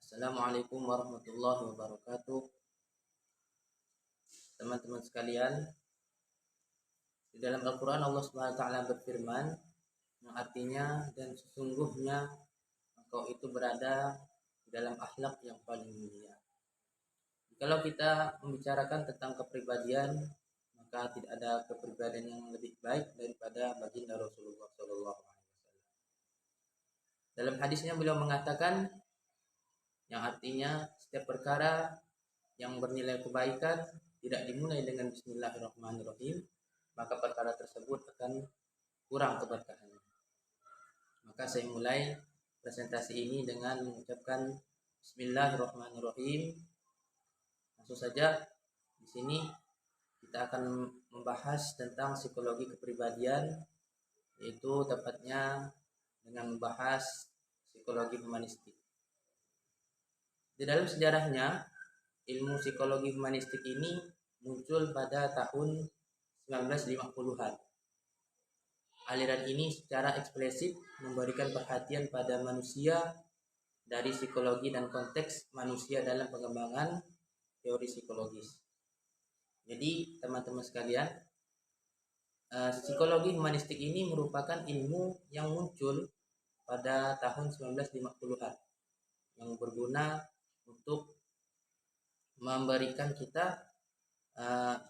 Assalamualaikum warahmatullahi wabarakatuh. Teman-teman sekalian, di dalam Al-Quran Allah Subhanahu wa Ta'ala berfirman yang artinya, dan sesungguhnya engkau itu berada di dalam akhlak yang paling mulia. Kalau kita membicarakan tentang kepribadian, maka tidak ada kepribadian yang lebih baik daripada baginda Rasulullah SAW. Dalam hadisnya beliau mengatakan, yang artinya setiap perkara yang bernilai kebaikan tidak dimulai dengan Bismillahirrahmanirrahim, maka perkara tersebut akan kurang keberkahannya. Maka saya mulai presentasi ini dengan mengucapkan Bismillahirrahmanirrahim. Langsung saja di sini kita akan membahas tentang psikologi kepribadian, yaitu tepatnya dengan membahas psikologi humanistik. Di dalam sejarahnya, ilmu psikologi humanistik ini muncul pada tahun 1950-an. Aliran ini secara eksplisit memberikan perhatian pada manusia dari psikologi dan konteks manusia dalam pengembangan teori psikologis. Jadi teman-teman sekalian, psikologi humanistik ini merupakan ilmu yang muncul pada tahun 1950-an yang berguna untuk memberikan kita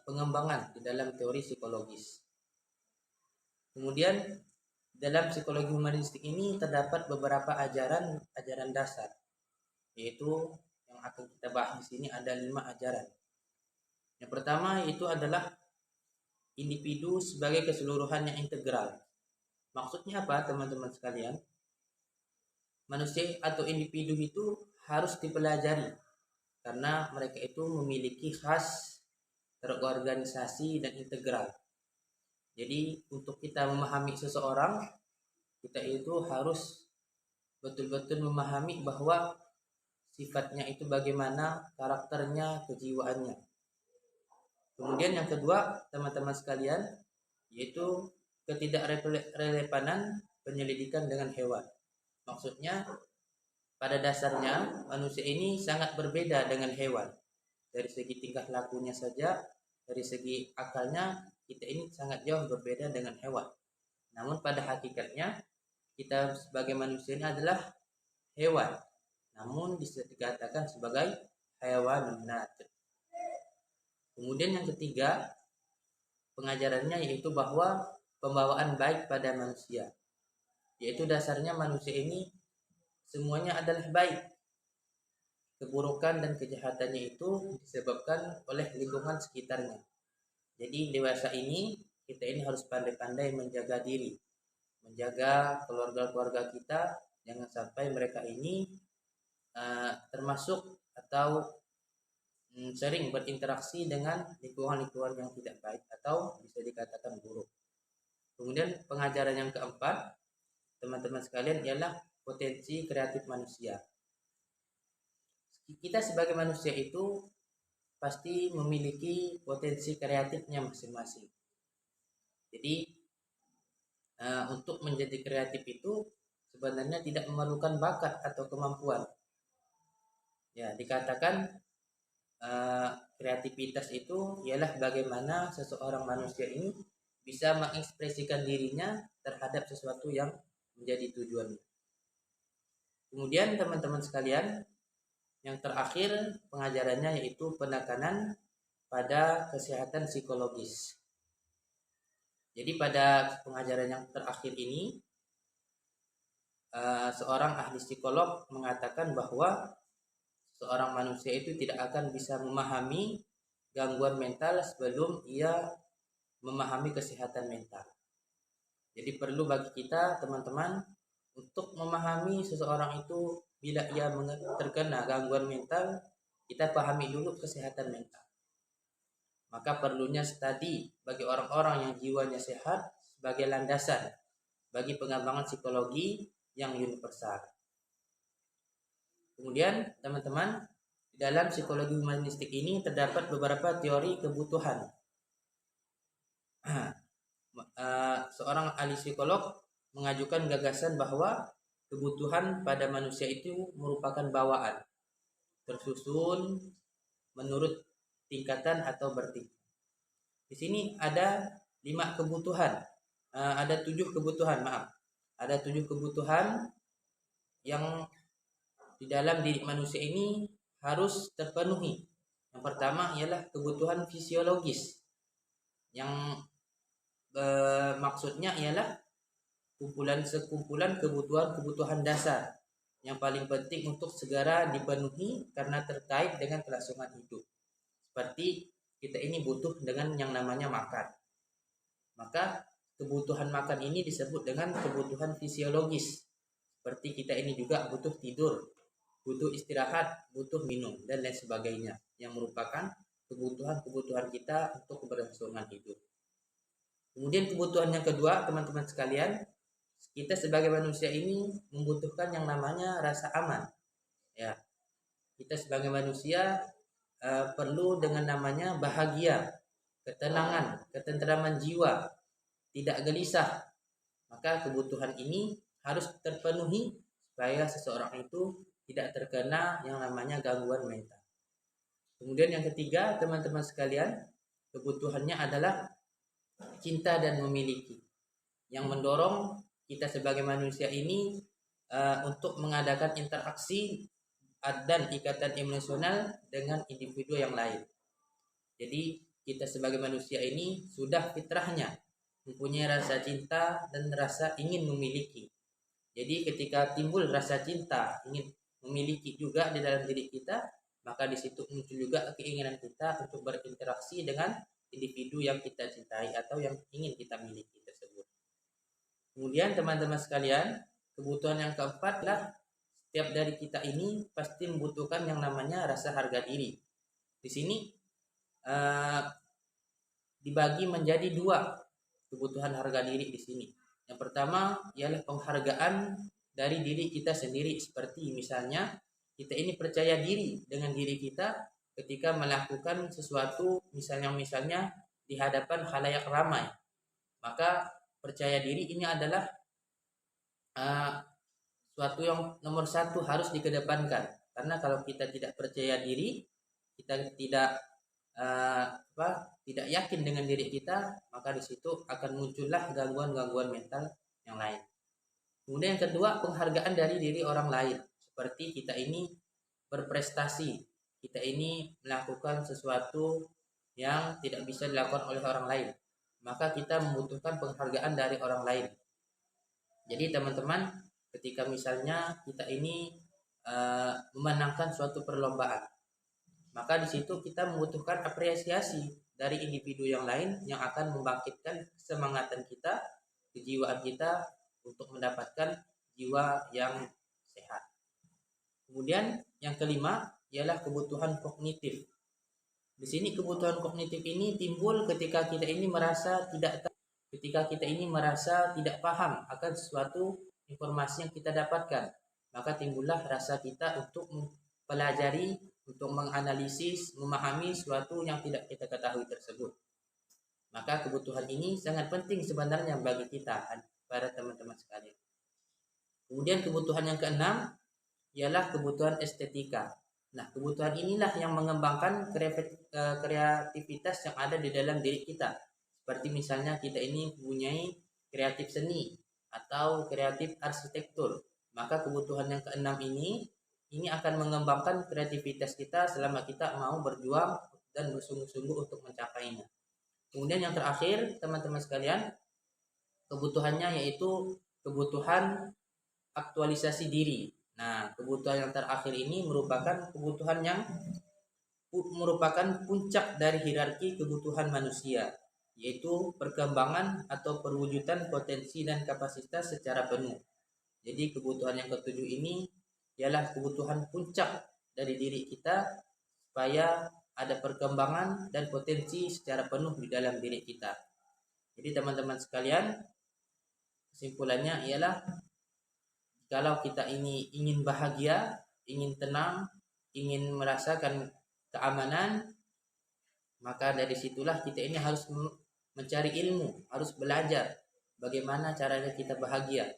pengembangan di dalam teori psikologis. Kemudian dalam psikologi humanistik ini terdapat beberapa ajaran dasar, yaitu yang akan kita bahas di sini ada 5 ajaran. Yang pertama itu adalah individu sebagai keseluruhan yang integral. Maksudnya apa, teman-teman sekalian? Manusia atau individu itu harus dipelajari karena mereka itu memiliki khas, terorganisasi, dan integral. Jadi untuk kita memahami seseorang, kita itu harus betul-betul memahami bahwa sifatnya itu bagaimana, karakternya, kejiwaannya. Kemudian yang kedua, teman-teman sekalian, yaitu ketidakrelevanan penyelidikan dengan hewan. Maksudnya pada dasarnya manusia ini sangat berbeda dengan hewan. Dari segi tingkah lakunya saja, dari segi akalnya, kita ini sangat jauh berbeda dengan hewan. Namun pada hakikatnya kita sebagai manusia ini adalah hewan, namun bisa dikatakan sebagai hayawanun natiq. Kemudian yang ketiga, pengajarannya yaitu bahwa pembawaan baik pada manusia, yaitu dasarnya manusia ini semuanya adalah baik. Keburukan dan kejahatannya itu disebabkan oleh lingkungan sekitarnya. Jadi dewasa ini, kita ini harus pandai-pandai menjaga diri, menjaga keluarga-keluarga kita, jangan sampai mereka ini termasuk atau sering berinteraksi dengan lingkungan-lingkungan yang tidak baik atau bisa dikatakan buruk. Kemudian pengajaran yang keempat, teman-teman sekalian, ialah potensi kreatif manusia. Kita sebagai manusia itu pasti memiliki potensi kreatifnya masing-masing. Jadi untuk menjadi kreatif itu sebenarnya tidak memerlukan bakat atau kemampuan. Ya, dikatakan kreativitas itu ialah bagaimana seseorang manusia ini bisa mengekspresikan dirinya terhadap sesuatu yang menjadi tujuannya. Kemudian teman-teman sekalian, yang terakhir pengajarannya yaitu penekanan pada kesehatan psikologis. Jadi pada pengajaran yang terakhir ini, seorang ahli psikolog mengatakan bahwa seorang manusia itu tidak akan bisa memahami gangguan mental sebelum ia memahami kesehatan mental. Jadi perlu bagi kita, teman-teman, untuk memahami seseorang itu bila ia terkena gangguan mental, kita pahami dulu kesehatan mental. Maka perlunya studi bagi orang-orang yang jiwanya sehat sebagai landasan bagi pengembangan psikologi yang universal. Kemudian teman-teman, di dalam psikologi humanistik ini terdapat beberapa teori kebutuhan. Seorang ahli psikolog mengajukan gagasan bahwa kebutuhan pada manusia itu merupakan bawaan. tersusun menurut tingkatan atau bertingkat. Di sini ada 5 kebutuhan, ada 7 kebutuhan, maaf. Ada 7 kebutuhan yang di dalam diri manusia ini harus terpenuhi. Yang pertama ialah kebutuhan fisiologis, yang maksudnya ialah sekumpulan kebutuhan dasar yang paling penting untuk segera dipenuhi karena terkait dengan kelangsungan hidup. Seperti kita ini butuh dengan yang namanya makan. Maka kebutuhan makan ini disebut dengan kebutuhan fisiologis. Seperti kita ini juga butuh tidur, butuh istirahat, butuh minum, dan lain sebagainya, yang merupakan kebutuhan-kebutuhan kita untuk keberlangsungan hidup. Kemudian kebutuhan yang kedua, teman-teman sekalian, kita sebagai manusia ini membutuhkan yang namanya rasa aman. Ya, kita sebagai manusia perlu dengan namanya bahagia, ketenangan, ketentraman jiwa, tidak gelisah. Maka kebutuhan ini harus terpenuhi supaya seseorang itu tidak terkena yang namanya gangguan mental. Kemudian yang ketiga, teman-teman sekalian, kebutuhannya adalah cinta dan memiliki, yang mendorong kita sebagai manusia ini untuk mengadakan interaksi dan ikatan emosional dengan individu yang lain. Jadi kita sebagai manusia ini sudah fitrahnya mempunyai rasa cinta dan rasa ingin memiliki. Jadi ketika timbul rasa cinta, ingin memiliki juga di dalam diri kita, maka di situ muncul juga keinginan kita untuk berinteraksi dengan individu yang kita cintai atau yang ingin kita miliki tersebut. Kemudian teman-teman sekalian, kebutuhan yang keempat adalah setiap dari kita ini pasti membutuhkan yang namanya rasa harga diri. Di sini dibagi menjadi 2 kebutuhan harga diri di sini. Yang pertama ialah penghargaan dari diri kita sendiri, seperti misalnya kita ini percaya diri dengan diri kita ketika melakukan sesuatu, misalnya di hadapan khalayak ramai. Maka percaya diri ini adalah suatu yang nomor 1 harus dikedepankan. Karena kalau kita tidak percaya diri, kita tidak yakin dengan diri kita, maka di situ akan muncullah gangguan-gangguan mental yang lain. Kemudian yang kedua, penghargaan dari diri orang lain, seperti kita ini berprestasi, kita ini melakukan sesuatu yang tidak bisa dilakukan oleh orang lain, maka kita membutuhkan penghargaan dari orang lain. Jadi teman-teman, ketika misalnya kita ini memenangkan suatu perlombaan, maka di situ kita membutuhkan apresiasi dari individu yang lain yang akan membangkitkan kesemangatan kita, kejiwaan kita untuk mendapatkan jiwa yang sehat. Kemudian yang kelima ialah kebutuhan kognitif. Di sini kebutuhan kognitif ini timbul ketika kita ini merasa tidak paham akan sesuatu informasi yang kita dapatkan, maka timbullah rasa kita untuk mempelajari, untuk menganalisis, memahami sesuatu yang tidak kita ketahui tersebut. Maka kebutuhan ini sangat penting sebenarnya bagi kita, para teman-teman sekalian. Kemudian kebutuhan yang keenam ialah kebutuhan estetika. Nah, kebutuhan inilah yang mengembangkan kreativitas yang ada di dalam diri kita. Seperti misalnya kita ini mempunyai kreatif seni atau kreatif arsitektur. Maka kebutuhan yang keenam ini akan mengembangkan kreativitas kita selama kita mau berjuang dan bersungguh-sungguh untuk mencapainya. Kemudian yang terakhir, teman-teman sekalian, kebutuhannya yaitu kebutuhan aktualisasi diri. Nah, kebutuhan yang terakhir ini merupakan kebutuhan yang merupakan puncak dari hierarki kebutuhan manusia, yaitu perkembangan atau perwujudan potensi dan kapasitas secara penuh. Jadi kebutuhan yang ketujuh ini ialah kebutuhan puncak dari diri kita supaya ada perkembangan dan potensi secara penuh di dalam diri kita. Jadi teman-teman sekalian, kesimpulannya ialah kalau kita ini ingin bahagia, ingin tenang, ingin merasakan keamanan, maka dari situlah kita ini harus mencari ilmu, harus belajar bagaimana caranya kita bahagia.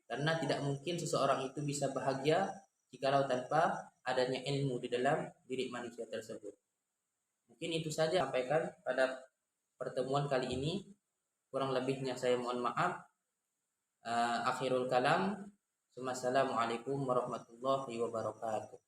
Karena tidak mungkin seseorang itu bisa bahagia jikalau tanpa adanya ilmu di dalam diri manusia tersebut. Mungkin itu saja sampaikan pada pertemuan kali ini. Kurang lebihnya saya mohon maaf. Akhirul kalam. Wassalamualaikum warahmatullahi wabarakatuh.